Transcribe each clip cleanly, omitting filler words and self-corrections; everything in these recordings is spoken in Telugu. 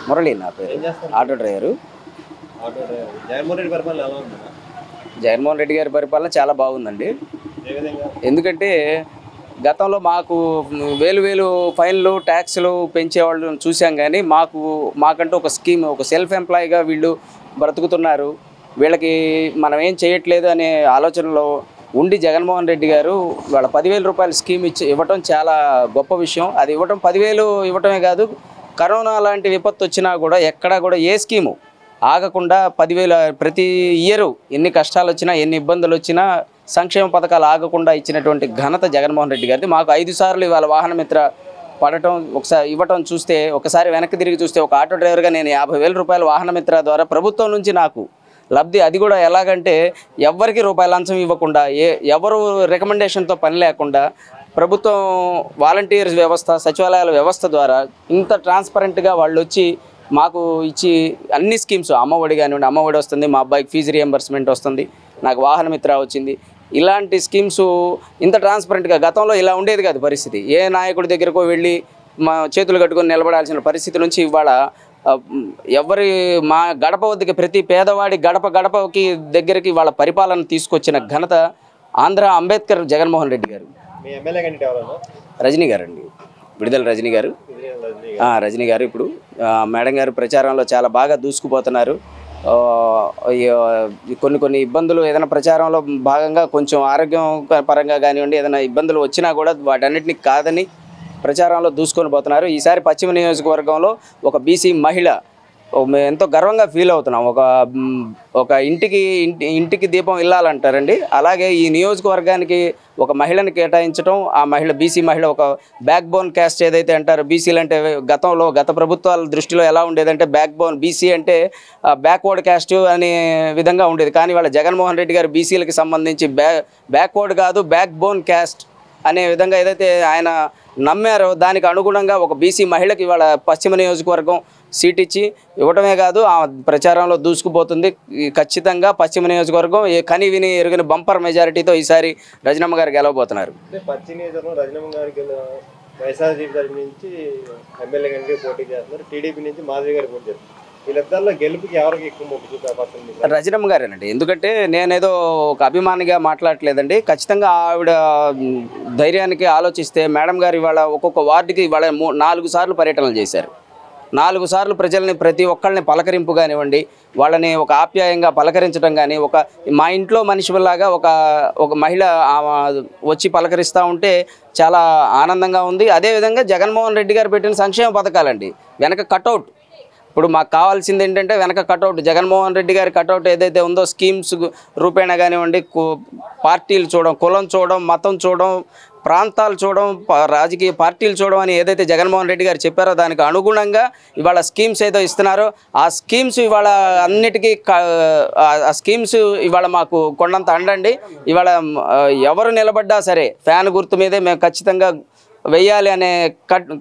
మురళి నా పేరు. Auto driver. జగన్మోహన్ రెడ్డి గారి పరిపాలన చాలా బాగుందండి. ఎందుకంటే గతంలో మాకు వేలు ఫైన్లు ట్యాక్స్లు పెంచేవాళ్ళని చూసాం, కానీ మాకంటూ ఒక స్కీమ్, ఒక సెల్ఫ్ ఎంప్లాయీగా వీళ్ళు బ్రతుకుతున్నారు, వీళ్ళకి మనం ఏం చేయట్లేదు అనే ఆలోచనలో ఉండి జగన్మోహన్ రెడ్డి గారు వాళ్ళ 10,000 రూపాయల స్కీమ్ ఇవ్వటం చాలా గొప్ప విషయం. అది ఇవ్వటం 10,000 ఇవ్వటమే కాదు, కరోనా లాంటి విపత్తు వచ్చినా కూడా ఎక్కడా కూడా ఏ స్కీము ఆగకుండా 10,000 ప్రతి ఇయరు ఎన్ని కష్టాలు వచ్చినా ఎన్ని ఇబ్బందులు వచ్చినా సంక్షేమ పథకాలు ఆగకుండా ఇచ్చినటువంటి ఘనత జగన్మోహన్ రెడ్డి గారిది. మాకు 5 సార్లు ఇవాళ వాహన మిత్ర పడటం, ఒకసారి ఇవ్వటం చూస్తే, ఒకసారి వెనక్కి తిరిగి చూస్తే, ఒక ఆటో డ్రైవర్గా నేను 50,000 రూపాయలు వాహన మిత్ర ద్వారా ప్రభుత్వం నుంచి నాకు లబ్ధి. అది కూడా ఎలాగంటే ఎవరికి రూపాయల లంచం ఇవ్వకుండా, ఎవరు రికమెండేషన్తో పని లేకుండా ప్రభుత్వం వాలంటీర్స్ వ్యవస్థ, సచివాలయాల వ్యవస్థ ద్వారా ఇంత ట్రాన్స్పరెంట్గా వాళ్ళు వచ్చి మాకు ఇచ్చి అన్ని స్కీమ్స్, అమ్మఒడి కానివ్వండి, అమ్మఒడి వస్తుంది, మా అబ్బాయికి ఫీజు రియంబర్స్మెంట్ వస్తుంది, నాకు వాహన మిత్ర వచ్చింది, ఇలాంటి స్కీమ్స్ ఇంత ట్రాన్స్పరెంట్గా గతంలో ఇలా ఉండేది కాదు పరిస్థితి. ఏ నాయకుడి దగ్గరకు వెళ్ళి మా చేతులు కట్టుకొని నిలబడాల్సిన పరిస్థితి నుంచి ఇవాళ మా గడప వద్దకి, ప్రతి పేదవాడి గడపకి దగ్గరికి వాళ్ళ పరిపాలన తీసుకొచ్చిన ఘనత ఆంధ్ర అంబేద్కర్ జగన్మోహన్ రెడ్డి గారు. రజనీ గారు అండి, విడుదల రజనీ గారు. రజనీ గారు ఇప్పుడు మేడం గారు ప్రచారంలో చాలా బాగా దూసుకుపోతున్నారు. కొన్ని ఇబ్బందులు ఏదైనా ప్రచారంలో భాగంగా కొంచెం ఆరోగ్యం పరంగా కానివ్వండి, ఏదైనా ఇబ్బందులు వచ్చినా కూడా వాటన్నిటిని కాదని ప్రచారంలో దూసుకొని పోతున్నారు. ఈసారి పశ్చిమ నియోజకవర్గంలో ఒక బీసీ మహిళ, మేము ఎంతో గర్వంగా ఫీల్ అవుతున్నాం. ఒక ఇంటికి దీపం ఇల్లాలంటారండి, అలాగే ఈ నియోజకవర్గానికి ఒక మహిళని కేటాయించడం, ఆ మహిళ బీసీ మహిళ ఒక బ్యాక్ బోన్ క్యాస్ట్ ఏదైతే అంటారో, బీసీలు అంటే గత ప్రభుత్వాల దృష్టిలో ఎలా ఉండేదంటే బ్యాక్ బోన్, బీసీ అంటే బ్యాక్వర్డ్ క్యాస్ట్ అనే విధంగా ఉండేది. కానీ వాళ్ళ జగన్మోహన్ రెడ్డి గారు బీసీలకి సంబంధించి బ్యాక్వర్డ్ కాదు, బ్యాక్ బోన్ క్యాస్ట్ అనే విధంగా ఏదైతే ఆయన నమ్మారో దానికి అనుగుణంగా ఒక బీసీ మహిళకి ఇవాళ పశ్చిమ నియోజకవర్గం సీట్ ఇచ్చి ఇవ్వటమే కాదు, ఆ ప్రచారంలో దూసుకుపోతుంది. ఖచ్చితంగా పశ్చిమ నియోజకవర్గం కని విని ఎరుగిన బంపర్ మెజారిటీతో ఈసారి రజనమ్మ గారు గెలవబోతున్నారు. పశ్చిమ నియోజకవర్గం రజనమ్మ గారికి వైఎస్ఆర్సీపీ తరఫు నుంచి ఎమ్మెల్యే గారికి పోటీ చేస్తున్నారు, టీడీపీ నుంచి మాధవి గారు పోటీ చేస్తున్నారు. వీళ్ళిద్దరిలో గెలుపుకి ఎవరికి ఎక్కువ మొగ్గు చూపే? రజనమ్మ గారేనండి. ఎందుకంటే నేనేదో ఒక అభిమానిగా మాట్లాడట్లేదండి. ఖచ్చితంగా ఆవిడ ధైర్యానికి ఆలోచిస్తే మేడం గారు ఇవాళ ఒక్కొక్క వార్డుకి ఇవాళ 4 సార్లు పర్యటనలు చేశారు. 4 సార్లు ప్రజల్ని, ప్రతి ఒక్కళ్ళని పలకరింపు కానివ్వండి, వాళ్ళని ఒక ఆప్యాయంగా పలకరించడం కానీ, మా ఇంట్లో మనిషిలాగా ఒక మహిళ వచ్చి పలకరిస్తూ ఉంటే చాలా ఆనందంగా ఉంది. అదేవిధంగా జగన్మోహన్ రెడ్డి గారు పెట్టిన సంక్షేమ పథకాలండి, వెనక కటౌట్. ఇప్పుడు మాకు కావాల్సింది ఏంటంటే వెనక కటౌట్, జగన్మోహన్ రెడ్డి గారి కటౌట్ ఏదైతే ఉందో స్కీమ్స్ రూపేణా కానివ్వండి, పార్టీలు చూడడం, కులం చూడడం, మతం చూడడం, ప్రాంతాలు చూడడం, రాజకీయ పార్టీలు చూడడం అని ఏదైతే జగన్మోహన్ రెడ్డి గారు చెప్పారో దానికి అనుగుణంగా ఇవాళ స్కీమ్స్ ఏదో ఇస్తున్నారో ఆ స్కీమ్స్ ఇవాళ అన్నిటికీ ఆ స్కీమ్స్ ఇవాళ మాకు కొండంత అండండి. ఇవాళ ఎవరు నిలబడ్డా సరే ఫ్యాన్ గుర్తు మీదే మేము ఖచ్చితంగా వెయ్యాలి అనే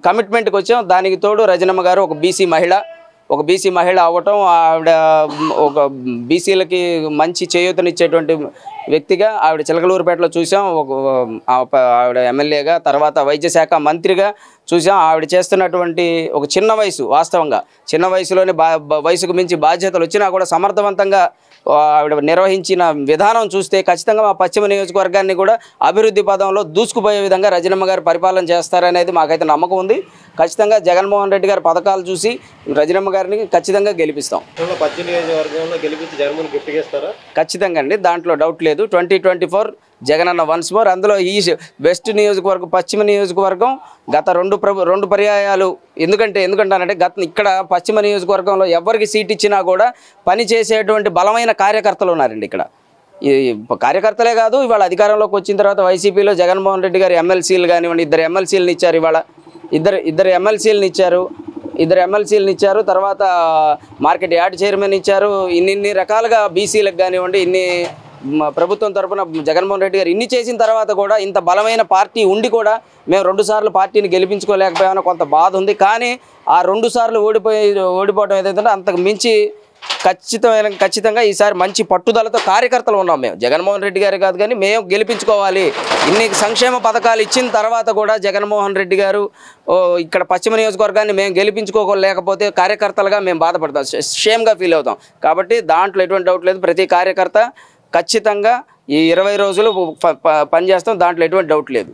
కమిట్మెంట్కి వచ్చాం. దానికి తోడు రజనమ్మ గారు ఒక బీసీ మహిళ అవ్వటం, ఆవిడ ఒక బీసీలకి మంచి చేయూతనిచ్చేటువంటి వ్యక్తిగా ఆవిడ చిలకలూరుపేటలో చూసాం. ఆవిడ ఎమ్మెల్యేగా, తర్వాత వైద్య శాఖ మంత్రిగా చూసాం. ఆవిడ చేస్తున్నటువంటి ఒక చిన్న వయసు, వాస్తవంగా చిన్న వయసులోనే వయసుకు మించి బాధ్యతలు వచ్చినా కూడా సమర్థవంతంగా ఆవిడ నిర్వహించిన విధానం చూస్తే ఖచ్చితంగా మా పశ్చిమ నియోజకవర్గాన్ని కూడా అభివృద్ధి పదంలో దూసుకుపోయే విధంగా రజనమ్మ గారు పరిపాలన చేస్తారనేది మాకైతే నమ్మకం ఉంది. ఖచ్చితంగా జగన్మోహన్ రెడ్డి గారి పథకాలు చూసి రజనమ్మ గారిని ఖచ్చితంగా గెలిపిస్తాం. పశ్చిమ నియోజకవర్గంలో గెలిపించి జగన్మోహన్ గిఫ్ట్ చేస్తారా? ఖచ్చితంగా అండి, దాంట్లో డౌట్ లేదు. 2024 జగనన్న వన్స్ మోర్. అందులో ఈ వెస్ట్ నియోజకవర్గం, పశ్చిమ నియోజకవర్గం గత రెండు పర్యాయాలు ఎందుకంటానంటే ఇక్కడ పశ్చిమ నియోజకవర్గంలో ఎవరికి సీట్ ఇచ్చినా కూడా పని చేసేటువంటి బలమైన కార్యకర్తలు ఉన్నారండి. ఇక్కడ ఈ కార్యకర్తలే కాదు, ఇవాళ అధికారంలోకి వచ్చిన తర్వాత వైసీపీలో జగన్మోహన్ రెడ్డి గారు ఎమ్మెల్సీలు కానివ్వండి, 2 ఎమ్మెల్సీలను ఇచ్చారు. ఇవాళ ఇద్దరు ఎమ్మెల్సీలను ఇచ్చారు. తర్వాత మార్కెట్ యార్డ్ చైర్మన్ ఇచ్చారు. ఇన్ని రకాలుగా బీసీలకు కానివ్వండి, ప్రభుత్వం తరఫున జగన్మోహన్ రెడ్డి గారు ఇన్ని చేసిన తర్వాత కూడా ఇంత బలమైన పార్టీ ఉండి కూడా మేము 2 సార్లు పార్టీని గెలిపించుకోలేకపోయామని కొంత బాధ ఉంది. కానీ ఆ 2 సార్లు ఓడిపోవడం ఏదైతే అంతకు మించి ఖచ్చితంగా ఈసారి మంచి పట్టుదలతో కార్యకర్తలు ఉన్నాం మేము. జగన్మోహన్ రెడ్డి గారు కాదు కానీ మేము గెలిపించుకోవాలి. ఇన్ని సంక్షేమ పథకాలు ఇచ్చిన తర్వాత కూడా జగన్మోహన్ రెడ్డి గారు ఇక్కడ పశ్చిమ నియోజకవర్గాన్ని మేము గెలిపించుకోలేకపోతే కార్యకర్తలుగా మేము బాధపడతాం, షేమ్గా ఫీల్ అవుతాం. కాబట్టి దాంట్లో ఎటువంటి డౌట్ లేదు. ప్రతి కార్యకర్త ఖచ్చితంగా ఈ 20 రోజులు పనిచేస్తాం, దాంట్లో ఎటువంటి డౌట్ లేదు.